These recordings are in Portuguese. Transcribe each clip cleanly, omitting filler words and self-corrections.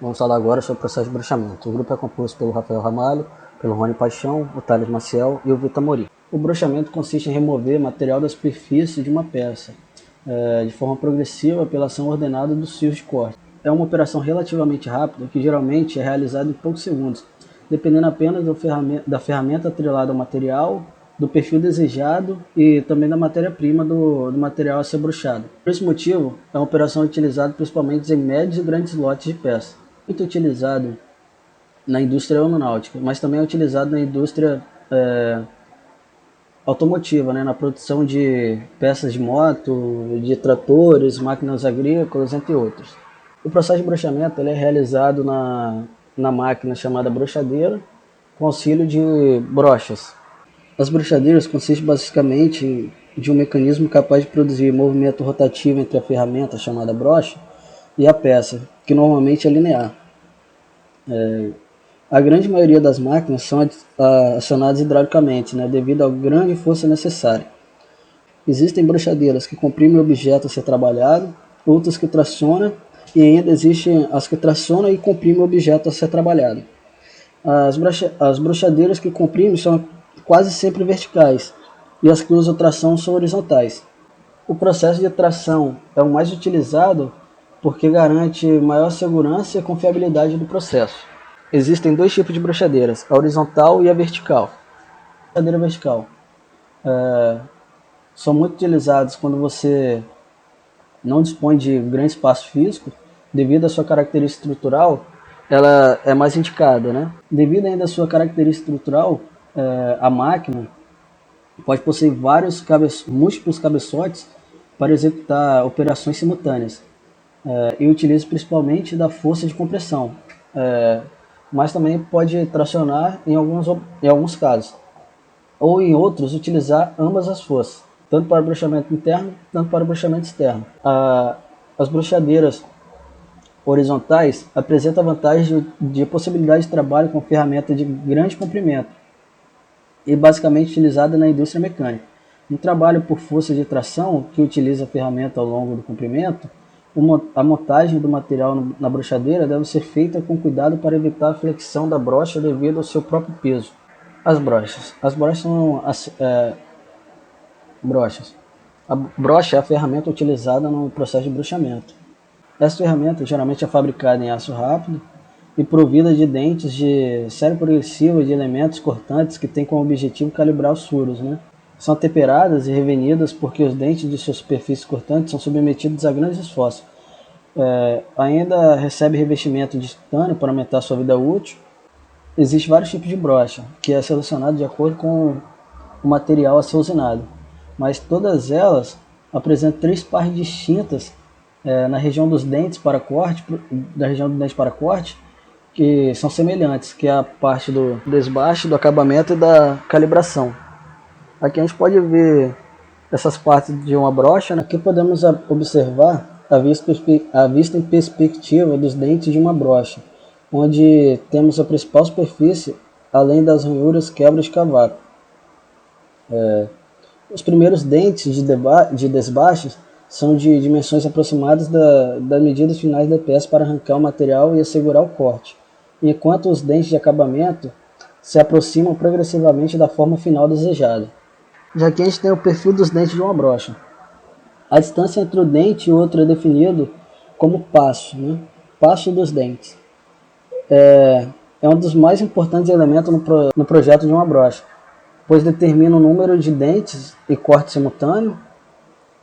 Vamos falar agora sobre o processo de bruxamento. O grupo é composto pelo Rafael Ramalho, pelo Rony Paixão, o Thales Maciel e o Vitor Mori. O bruxamento consiste em remover material da superfície de uma peça, de forma progressiva pela ação ordenada dos fios de corte. É uma operação relativamente rápida que geralmente é realizada em poucos segundos, dependendo apenas da ferramenta atrelada ao material, do perfil desejado e também da matéria-prima do material a ser bruxado. Por esse motivo, é uma operação utilizada principalmente em médios e grandes lotes de peças. Muito utilizado na indústria aeronáutica, mas também é utilizado na indústria automotiva, na produção de peças de moto, de tratores, máquinas agrícolas, entre outros. O processo de bruxamento é realizado na máquina chamada bruxadeira, com auxílio de brochas. As bruxadeiras consistem basicamente de um mecanismo capaz de produzir movimento rotativo entre a ferramenta chamada brocha e a peça, que normalmente é linear. A grande maioria das máquinas são acionadas hidraulicamente, devido à grande força necessária. Existem bruxadeiras que comprimem o objeto a ser trabalhado, outras que tracionam, e ainda existem as que tracionam e comprimem o objeto a ser trabalhado. As bruxadeiras que comprimem são quase sempre verticais, e as que usam tração são horizontais. O processo de tração é o mais utilizado porque garante maior segurança e confiabilidade do processo. Existem dois tipos de bruxadeiras, a horizontal e a vertical. A bruxadeira vertical são muito utilizadas quando você não dispõe de grande espaço físico, devido à sua característica estrutural, ela é mais indicada, Devido ainda à sua característica estrutural, a máquina pode possuir múltiplos cabeçotes para executar operações simultâneas e utiliza principalmente da força de compressão, mas também pode tracionar em alguns casos, ou em outros utilizar ambas as forças, tanto para o bruxamento interno, tanto para o bruxamento externo. As bruxadeiras horizontais apresentam a vantagem de possibilidade de trabalho com ferramenta de grande comprimento e basicamente utilizada na indústria mecânica. No trabalho por força de tração, que utiliza a ferramenta ao longo do comprimento, a montagem do material na bruxadeira deve ser feita com cuidado para evitar a flexão da brocha devido ao seu próprio peso. As brochas são brochas. A brocha é a ferramenta utilizada no processo de bruxamento. Essa ferramenta geralmente é fabricada em aço rápido e provida de dentes de série progressiva de elementos cortantes que tem como objetivo calibrar os furos. São temperadas e revenidas porque os dentes de suas superfícies cortantes são submetidos a grandes esforços. Ainda recebe revestimento de titânio para aumentar sua vida útil. Existem vários tipos de brocha, que é selecionado de acordo com o material a ser usinado, mas todas elas apresentam três partes distintas na região dos dentes para corte, que são semelhantes, que é a parte do desbaste, do acabamento e da calibração. Aqui a gente pode ver essas partes de uma brocha. Aqui podemos observar a vista em perspectiva dos dentes de uma brocha, onde temos a principal superfície, além das ranhuras quebras de cavaco. Os primeiros dentes de desbaste são de dimensões aproximadas das medidas finais da peça para arrancar o material e assegurar o corte, enquanto os dentes de acabamento se aproximam progressivamente da forma final desejada. Já aqui a gente tem o perfil dos dentes de uma brocha. A distância entre o dente e o outro é definido como passo, passo dos dentes. É um dos mais importantes elementos no projeto de uma brocha, pois determina o número de dentes e corte simultâneo,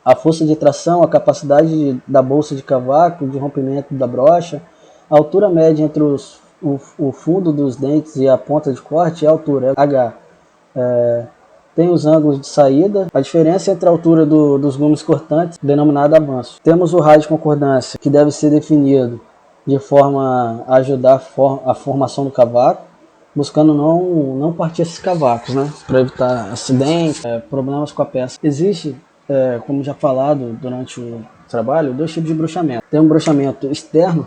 a força de tração, a capacidade da bolsa de cavaco, de rompimento da brocha, a altura média entre o fundo dos dentes e a ponta de corte é a altura, H. Tem os ângulos de saída, a diferença entre a altura dos gumes cortantes, denominado avanço. Temos o raio de concordância, que deve ser definido de forma a ajudar a formação do cavaco, buscando não partir esses cavacos, para evitar acidentes, problemas com a peça. Existe, como já falado durante o trabalho, dois tipos de bruxamento. Tem um bruxamento externo,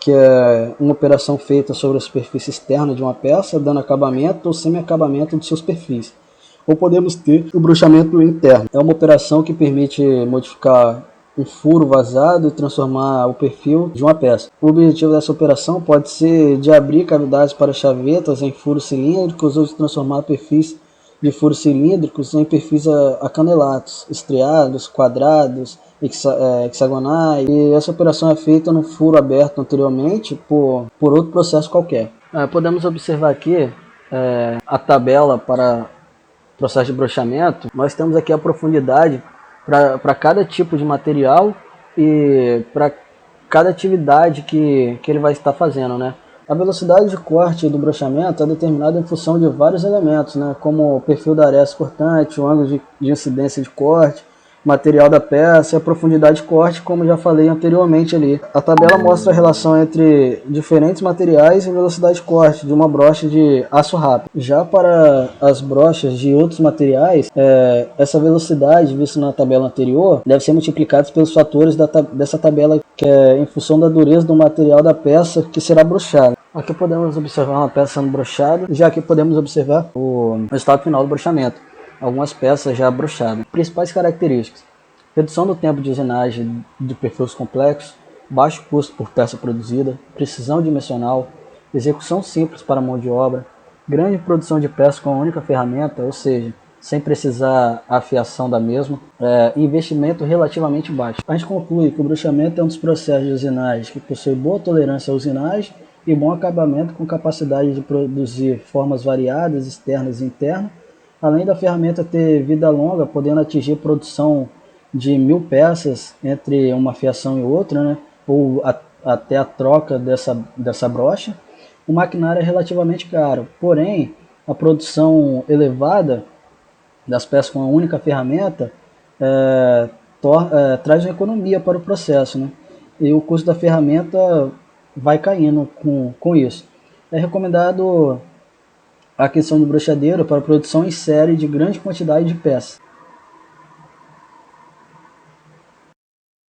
que é uma operação feita sobre a superfície externa de uma peça, dando acabamento ou semi-acabamento de seus perfis. Ou podemos ter o bruxamento interno. É uma operação que permite modificar um furo vazado e transformar o perfil de uma peça. O objetivo dessa operação pode ser de abrir cavidades para chavetas em furos cilíndricos ou de transformar perfis de furos cilíndricos em perfis acanelados, estriados, quadrados, hexagonais, e essa operação é feita no furo aberto anteriormente por outro processo qualquer. Podemos observar aqui a tabela para processo de brochamento. Nós temos aqui a profundidade para cada tipo de material e para cada atividade que ele vai estar fazendo, né? A velocidade de corte do brochamento é determinada em função de vários elementos, né? Como o perfil da aresta cortante, o ângulo de incidência de corte, material da peça e a profundidade de corte, como já falei anteriormente ali. A tabela mostra a relação entre diferentes materiais e velocidade de corte de uma brocha de aço rápido. Já para as brochas de outros materiais, essa velocidade vista na tabela anterior deve ser multiplicada pelos fatores dessa tabela, que é em função da dureza do material da peça que será brochada. Aqui podemos observar uma peça sendo brochada, já aqui podemos observar o resultado final do brochamento. Algumas peças já brochadas. Principais características: redução do tempo de usinagem de perfis complexos, baixo custo por peça produzida, precisão dimensional, execução simples para mão de obra, grande produção de peças com uma única ferramenta, ou seja, sem precisar a afiação da mesma, investimento relativamente baixo. A gente conclui que o brochamento é um dos processos de usinagem que possui boa tolerância à usinagem e bom acabamento, com capacidade de produzir formas variadas, externas e internas, além da ferramenta ter vida longa, podendo atingir produção de 1000 peças entre uma fiação e outra, né? Ou até a troca dessa brocha. O maquinário é relativamente caro, porém a produção elevada das peças com uma única ferramenta traz uma economia para o processo, né? E o custo da ferramenta vai caindo com isso. É recomendado a aquisição do brochadeiro para produção em série de grande quantidade de peças.